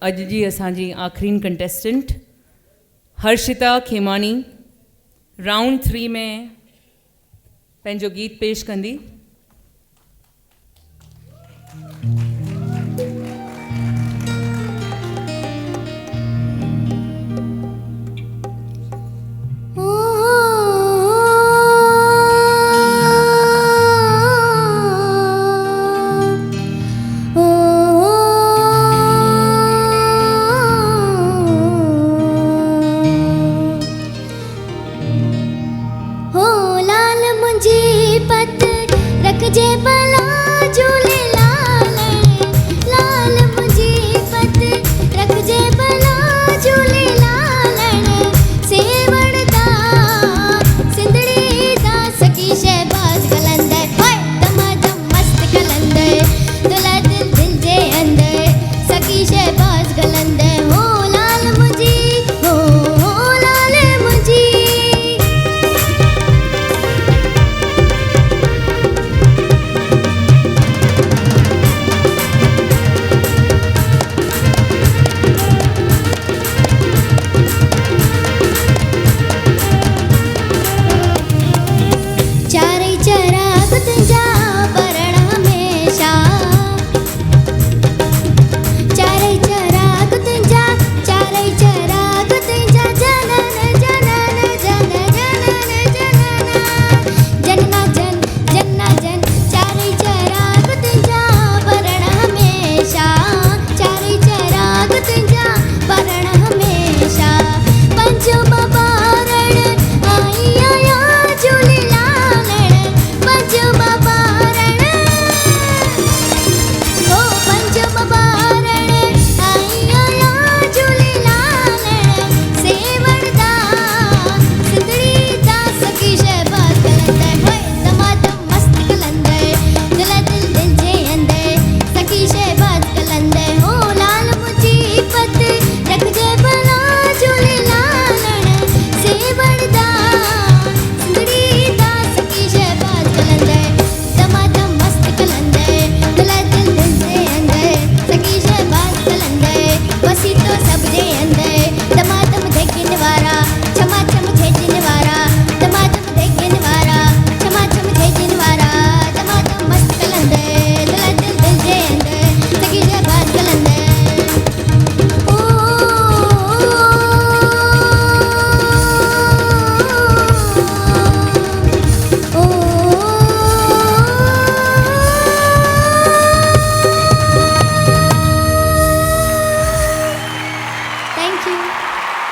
अॼु जी असांजी आख़िरी कंटेस्टेंट हर्षिता खेमानी राउंड 3 में पंहिंजो गीत पेश कंदी।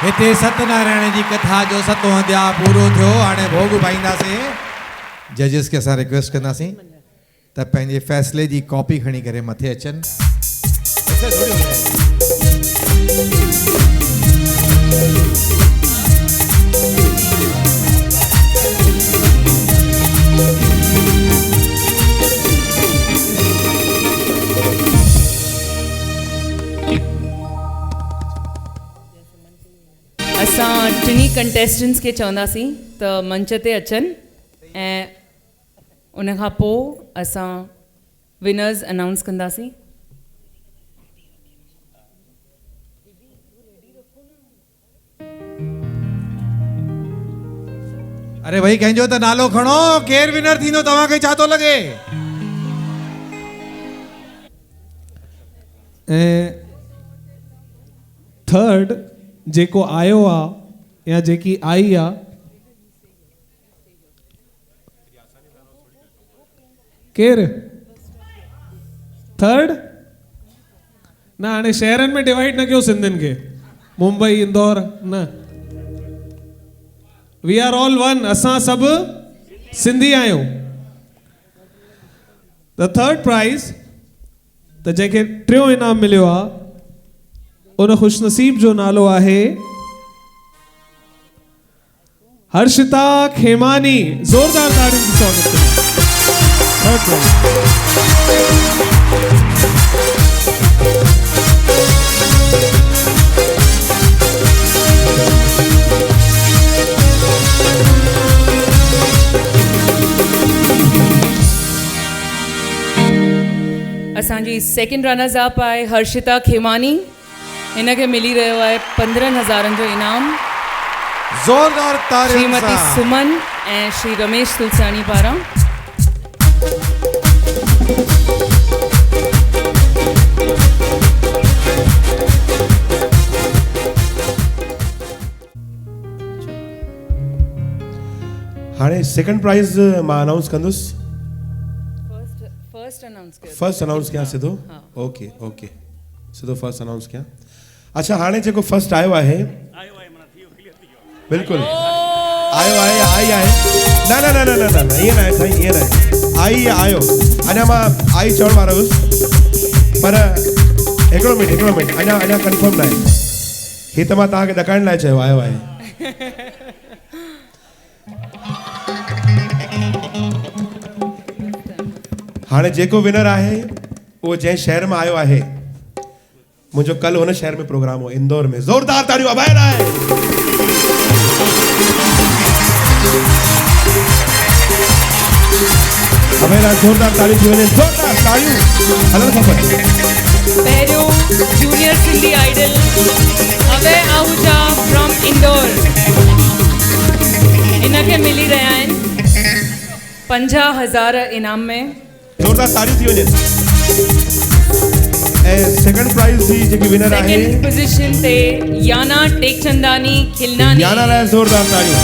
हिते सत्यनारायण जी कथा जो 7वां अध्याय पूरो थियो। हाणे भोग पाईंदासीं। जजिस के असां रिक्वेस्ट कंदासीं त पंहिंजे फ़ैसिले जी कॉपी खणी करे मथे अचनि। असां टिनी कंटेस्टेंट्स के चवंदासीं त मंच ते अचनि ऐं उन खां पोइ असां विनर्स अनाउंस कंदासीं। अरे भाई कंहिंजो त नालो खणो। केरु विनर थींदो तव्हांखे छा थो लॻे? ऐं थर्ड जेको आयो आहे या जेकी आई आहे केरु थर्ड न हाणे शहरनि में डिवाइड न कयो सिंधियुनि खे मुंबई इंदौर न वी आर ऑल वन। असां सभु सिंधी आहियूं। द थर्ड प्राइज़ त जंहिंखे टियों इनाम मिलियो आहे उन खुशनसीब जो नालो आहे हर्षिता खेमानी। जोरदार ताड़ियों से स्वागत करें। थर्ड असांजी सेकंड रनर्स अप आहे हर्षिता खेमानी। हिनखे मिली रहियो आहे 15,000 जो इनाम ज़ोरदार तारियुनि श्रीमती सां सुमन ऐं श्री रमेश तुलसियानी पारां। हाणे सेकंड प्राइज़ मां अनाउंस कंदुसि। फर्स्ट अनाउंस कयां सिधो? ओके ओके, सिधो फर्स्ट अनाउंस कयां। अच्छा, हाणे जेको फर्स्ट आयो आहे बिल्कुलु आयो आहे, आई आहे। न न न न न न ईअं न आहे साईं, ईअं न आहे। आई आयो, अञा मां आई चवण वारो हुयुसि, पर हिकिड़ो मिंट अञा कंफर्म न आहे। हीअ त मां तव्हांखे ॾकाइण लाइ चयो, आयो आहे। हाणे जेको विनर आहे उहो जंहिं शहर में आयो आहे, मुंहिंजो कल हुन शहर में प्रोग्राम हो, इंदौर में। ज़ोरदार ताड़ियूं अभय राय। अभय राय, ज़ोरदार ताड़ियूं थी वञे, ज़ोरदार ताड़ियूं हलण खपनि। पहिरियों junior Sindhi idol Abhay Ahuja from Indore, हिनखे मिली रहिया आहिनि 50,000 इनाम में। ज़ोरदार ताड़ियूं थी वञे। ऐं सेकंड प्राइज़ जी जेकी विनर आहे, सेकंड पोजीशन ते याना टेकचंदानी खिलनानी। याना लाइ ज़ोरदार ताड़ियूं।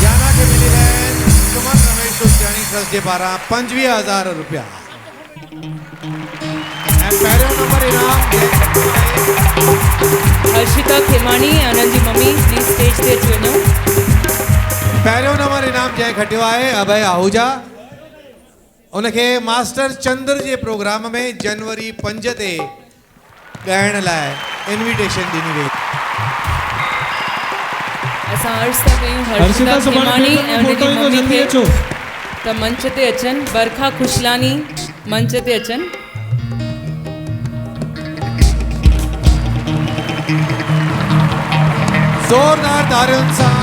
याना खे मिली रहिया आहिनि सुमन रमेश तुलसियानी ट्रस्ट जे पारां 25,000 रुपया। ऐं पहिरियों नंबर इनाम हर्षिता खेमानी ऐं उन्हनि जी मम्मी, प्लीज स्टेज ते अची वञो। पहिरियों नंबर इनाम जंहिं खटियो आहे अभय आहूजा, उनखे मास्टर चंद्र जे प्रोग्राम में जनवरी 5 ते ॻाइण लाइ इन्विटेशन ॾिनी वई। असां अर्ज़ था कयूं हर्षिता खेमानी ऐं उन्हनि जी मम्मी खे त मंच ते अचनि। बरखा खुशलानी मंच ते अचनि। ज़ोरदार तारियुनि सां